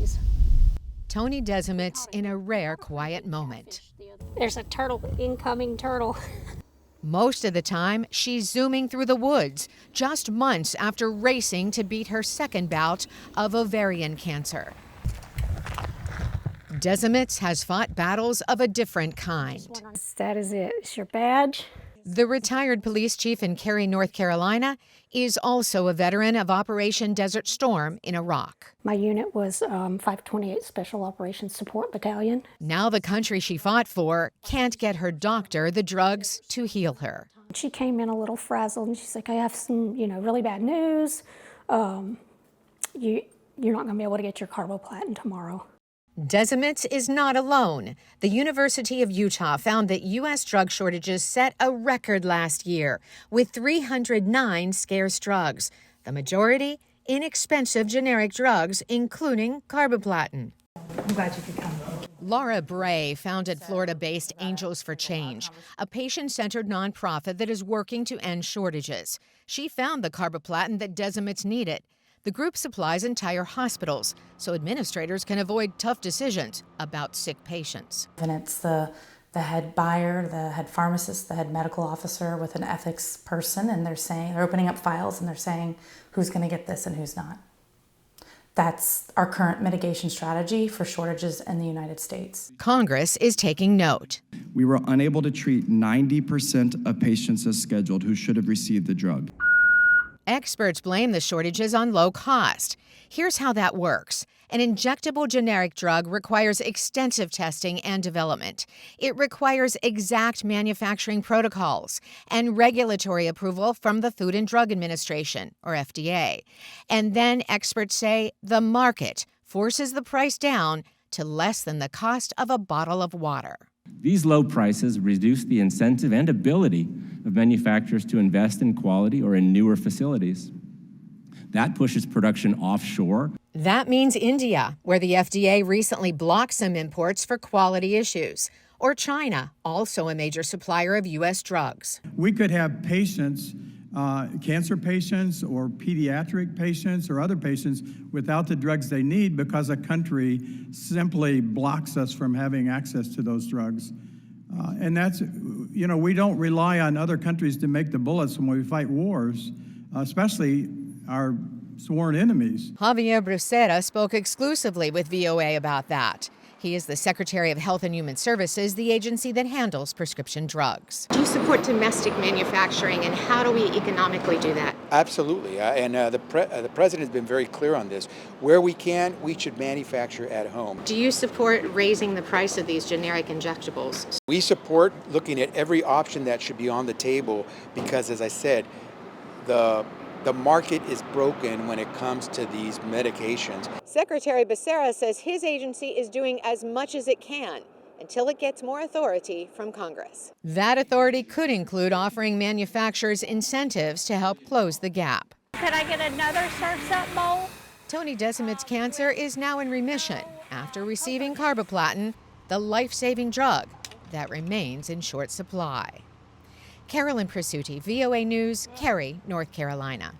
disease. Tony Desimets in a rare quiet moment. There's a incoming turtle. Most of the time, she's zooming through the woods, just months after racing to beat her second bout of ovarian cancer. Desimets has fought battles of a different kind. That is it. It's your badge. The retired police chief in Cary, North Carolina, is also a veteran of Operation Desert Storm in Iraq. My unit was 528 Special Operations Support Battalion. Now the country she fought for can't get her doctor the drugs to heal her. She came in a little frazzled, and she's like, I have some, really bad news. You're not going to be able to get your carboplatin tomorrow. Desimets is not alone. The University of Utah found that U.S. drug shortages set a record last year with 309 scarce drugs, the majority inexpensive generic drugs, including carboplatin. I'm glad you could come. Laura Bray founded Florida-based Angels for Change, a patient-centered nonprofit that is working to end shortages. She found the carboplatin that Desimets needed. The group supplies entire hospitals, so administrators can avoid tough decisions about sick patients. And it's the head buyer, the head pharmacist, the head medical officer with an ethics person, and they're opening up files and they're saying who's going to get this and who's not. That's our current mitigation strategy for shortages in the United States. Congress is taking note. We were unable to treat 90% of patients as scheduled who should have received the drug. Experts blame the shortages on low cost. Here's how that works. An injectable generic drug requires extensive testing and development. It requires exact manufacturing protocols and regulatory approval from the Food and Drug Administration, or FDA. And then experts say the market forces the price down to less than the cost of a bottle of water. These low prices reduce the incentive and ability of manufacturers to invest in quality or in newer facilities. That pushes production offshore. That means India, where the FDA recently blocked some imports for quality issues, or China, also a major supplier of U.S. drugs. We could have patients, cancer patients or pediatric patients or other patients without the drugs they need because a country simply blocks us from having access to those drugs. And that's, we don't rely on other countries to make the bullets when we fight wars, especially our sworn enemies. Javier Brucera spoke exclusively with VOA about that. He is the Secretary of Health and Human Services, the agency that handles prescription drugs. Do you support domestic manufacturing, and how do we economically do that? Absolutely, and the President has been very clear on this. Where we can, we should manufacture at home. Do you support raising the price of these generic injectables? We support looking at every option that should be on the table because, as I said, the market is broken when it comes to these medications. Secretary Becerra says his agency is doing as much as it can until it gets more authority from Congress. That authority could include offering manufacturers incentives to help close the gap. Could I get another surf's up bowl? Tony Desimets' cancer is now in remission after receiving carboplatin, the life-saving drug that remains in short supply. Carolyn Presutti, VOA News, Cary, North Carolina.